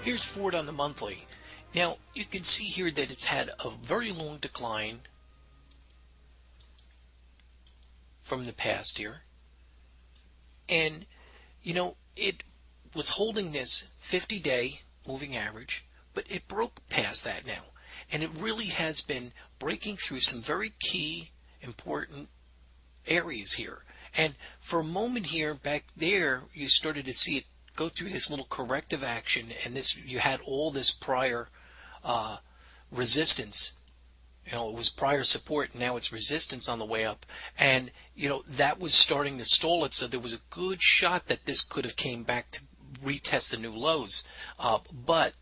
Here's Ford on the monthly. Now, you can see here that it's had a very long decline from the past here. And, it was holding this 50-day moving average, but it broke past that now. And it really has been breaking through some very key, important areas here. And for a moment here, back there, you started to see it go through this little corrective action, and you had all this prior resistance. It was prior support, and now it's resistance on the way up. And, that was starting to stall it, so there was a good shot that this could have came back to retest the new lows. But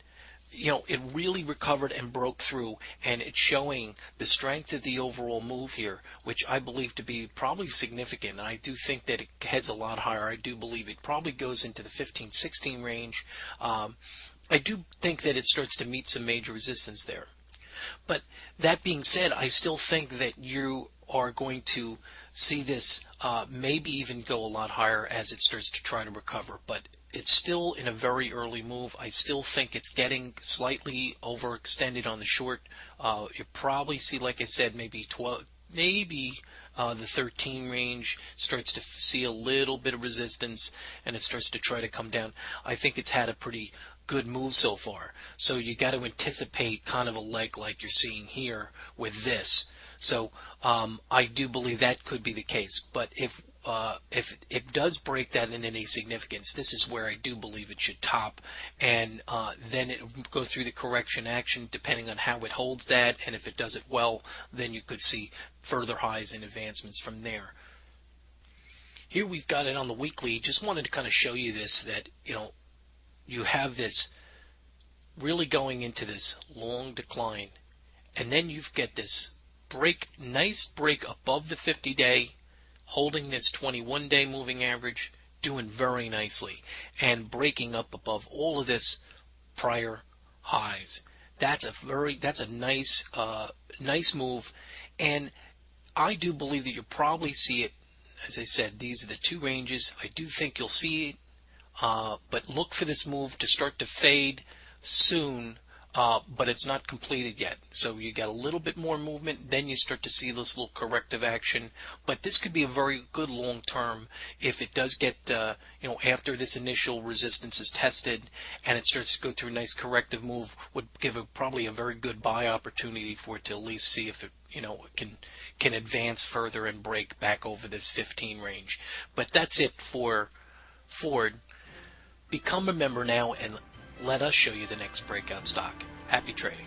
it really recovered and broke through, and it's showing the strength of the overall move here, which I believe to be probably significant. I do think that it heads a lot higher. I do believe it probably goes into the 15-16 range. I do think that it starts to meet some major resistance there. But that being said, I still think that you are going to see this maybe even go a lot higher as it starts to try to recover. But it's still in a very early move. I still think it's getting slightly overextended on the short. You probably see, like I said, maybe 12, maybe the 13 range starts to see a little bit of resistance, and it starts to try to come down. I think it's had a pretty good move so far. So you got to anticipate kind of a leg like you're seeing here with this. So I do believe that could be the case. But if it does break that in any significance, this is where I do believe it should top, and then it will go through the correction action depending on how it holds that, and if it does it well, then you could see further highs and advancements from there. Here we've got it on the weekly. Just wanted to kind of show you this, that you have this really going into this long decline, and then you get this nice break above the 50-day, holding this 21-day moving average, doing very nicely, and breaking up above all of this prior highs. That's a nice move, and I do believe that you'll probably see it. As I said, these are the two ranges. I do think you'll see it, but look for this move to start to fade soon. But it's not completed yet. So you got a little bit more movement, then you start to see this little corrective action. But this could be a very good long term if it does get, after this initial resistance is tested and it starts to go through a nice corrective move, would give probably a very good buy opportunity for it to at least see if it, can advance further and break back over this 15 range. But that's it for Ford. Become a member now and let us show you the next breakout stock. Happy trading.